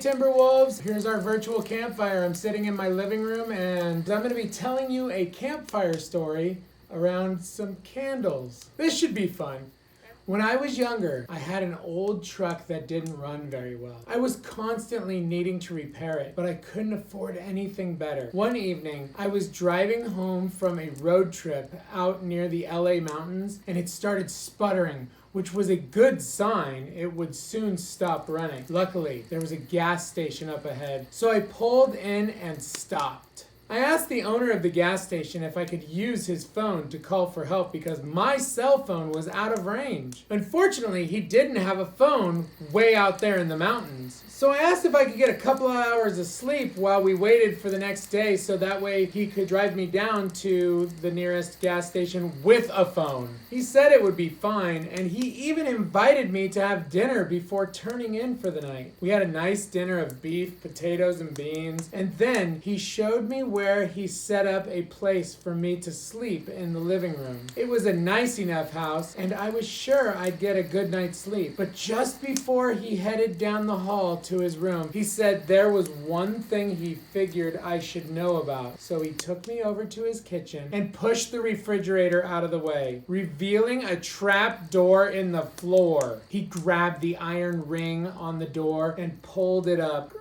Timberwolves. Here's our virtual campfire. I'm sitting in my living room and I'm going to be telling you a campfire story around some candles. This should be fun. When I was younger, I had an old truck that didn't run very well. I was constantly needing to repair it, but I couldn't afford anything better. One evening, I was driving home from a road trip out near the LA mountains, and it started sputtering, which was a good sign it would soon stop running. Luckily, there was a gas station up ahead, so I pulled in and stopped. I asked the owner of the gas station if I could use his phone to call for help because my cell phone was out of range. Unfortunately, he didn't have a phone way out there in the mountains. So I asked if I could get a couple of hours of sleep while we waited for the next day so that way he could drive me down to the nearest gas station with a phone. He said it would be fine, and he even invited me to have dinner before turning in for the night. We had a nice dinner of beef, potatoes, and beans, and then he showed me where he set up a place for me to sleep in the living room. It was a nice enough house, and I was sure I'd get a good night's sleep. But just before he headed down the hall to his room, he said there was one thing he figured I should know about. So he took me over to his kitchen and pushed the refrigerator out of the way, revealing a trap door in the floor. He grabbed the iron ring on the door and pulled it up.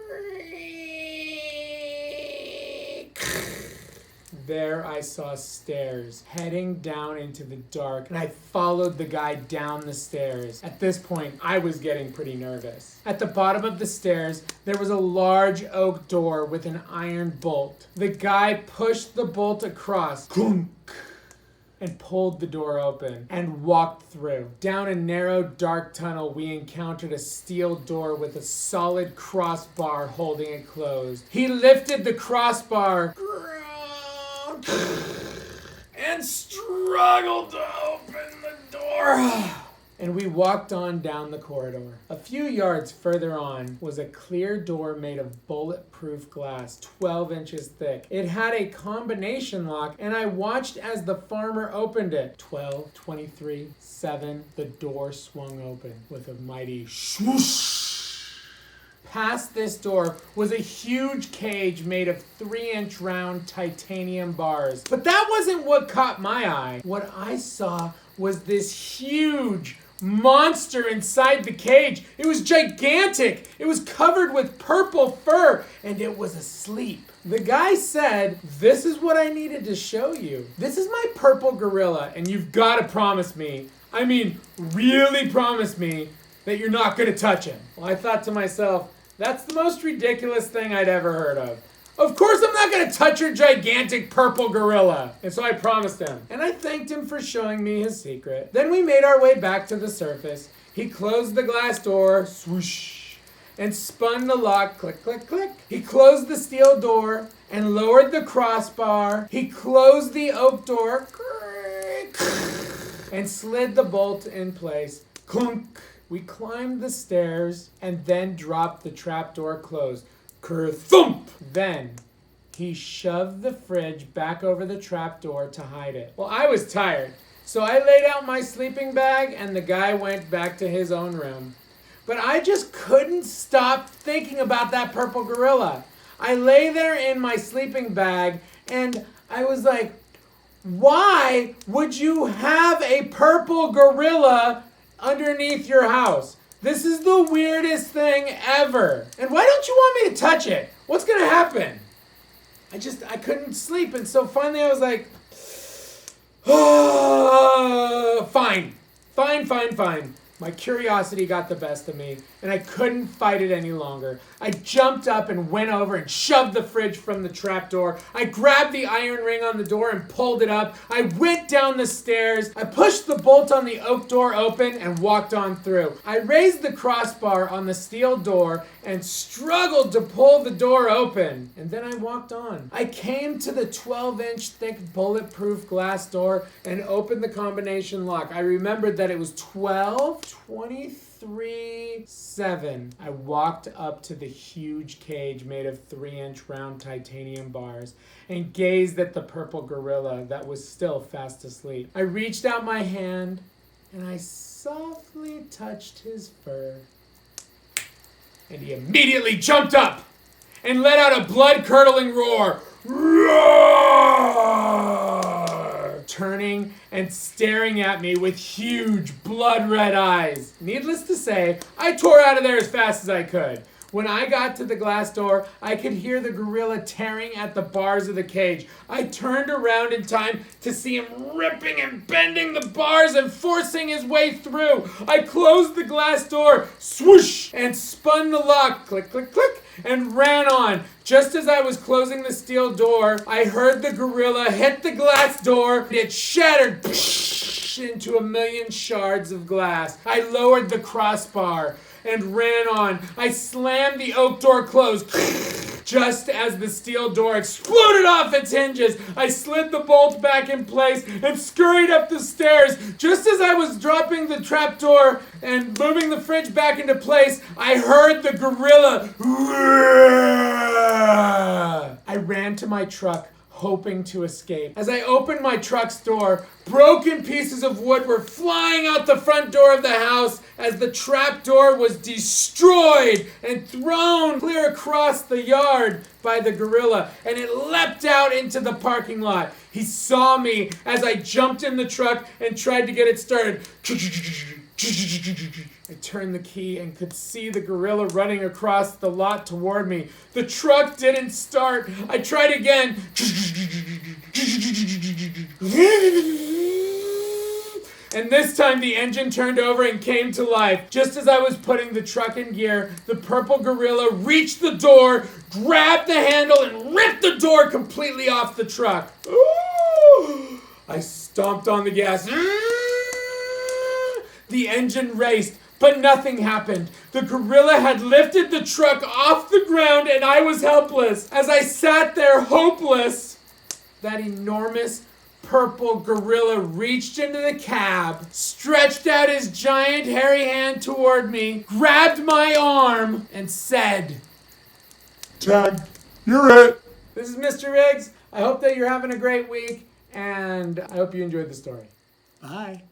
There I saw stairs heading down into the dark, and I followed the guy down the stairs. At this point, I was getting pretty nervous. At the bottom of the stairs, there was a large oak door with an iron bolt. The guy pushed the bolt across, clunk, and pulled the door open and walked through. Down a narrow, dark tunnel, we encountered a steel door with a solid crossbar holding it closed. He lifted the crossbar and struggled to open the door. And we walked on down the corridor. A few yards further on was a clear door made of bulletproof glass, 12 inches thick. It had a combination lock, and I watched as the farmer opened it. 12, 23, 7, the door swung open with a mighty swoosh. Past this door was a huge cage made of 3-inch round titanium bars. But that wasn't what caught my eye. What I saw was this huge monster inside the cage. It was gigantic. It was covered with purple fur, and it was asleep. The guy said, "This is what I needed to show you. This is my purple gorilla, and you've got to promise me, I mean, really promise me, that you're not going to touch him." Well, I thought to myself, that's the most ridiculous thing I'd ever heard of. Of course I'm not going to touch your gigantic purple gorilla. And so I promised him. And I thanked him for showing me his secret. Then we made our way back to the surface. He closed the glass door, swoosh, and spun the lock, click, click, click. He closed the steel door and lowered the crossbar. He closed the oak door, and slid the bolt in place, clunk. We climbed the stairs and then dropped the trapdoor closed. Kerthump! Then he shoved the fridge back over the trapdoor to hide it. Well, I was tired, so I laid out my sleeping bag and the guy went back to his own room. But I just couldn't stop thinking about that purple gorilla. I lay there in my sleeping bag and I was like, why would you have a purple gorilla underneath your house? This is the weirdest thing ever. And why don't you want me to touch it? What's gonna happen? I couldn't sleep, and so finally I was like, oh, fine. My curiosity got the best of me, and I couldn't fight it any longer. I jumped up and went over and shoved the fridge from the trapdoor. I grabbed the iron ring on the door and pulled it up. I went down the stairs. I pushed the bolt on the oak door open and walked on through. I raised the crossbar on the steel door and struggled to pull the door open. And then I walked on. I came to the 12-inch thick bulletproof glass door and opened the combination lock. I remembered that it was 12, 23, 7. I walked up to the huge cage made of 3-inch round titanium bars and gazed at the purple gorilla that was still fast asleep. I reached out my hand and I softly touched his fur. And he immediately jumped up and let out a blood-curdling roar. Roar! Turning and staring at me with huge blood-red eyes. Needless to say, I tore out of there as fast as I could. When I got to the glass door, I could hear the gorilla tearing at the bars of the cage. I turned around in time to see him ripping and bending the bars and forcing his way through. I closed the glass door, swoosh, and spun the lock, click, click, click, and ran on. Just as I was closing the steel door, I heard the gorilla hit the glass door. It shattered into a million shards of glass. I lowered the crossbar and ran on. I slammed the oak door closed. Just as the steel door exploded off its hinges, I slid the bolt back in place and scurried up the stairs. Just as I was dropping the trapdoor and moving the fridge back into place, I heard the gorilla. I ran to my truck, hoping to escape. As I opened my truck's door, broken pieces of wood were flying out the front door of the house as the trap door was destroyed and thrown clear across the yard by the gorilla, and it leapt out into the parking lot. He saw me as I jumped in the truck and tried to get it started. I turned the key and could see the gorilla running across the lot toward me. The truck didn't start. I tried again. And this time the engine turned over and came to life. Just as I was putting the truck in gear, the purple gorilla reached the door, grabbed the handle, and ripped the door completely off the truck. Ooh! I stomped on the gas. The engine raced, but nothing happened. The gorilla had lifted the truck off the ground and I was helpless. As I sat there hopeless, that enormous purple gorilla reached into the cab, stretched out his giant hairy hand toward me, grabbed my arm, and said, Tag, you're it. "This is Mr. Riggs. I hope that you're having a great week, and I hope you enjoyed the story." Bye.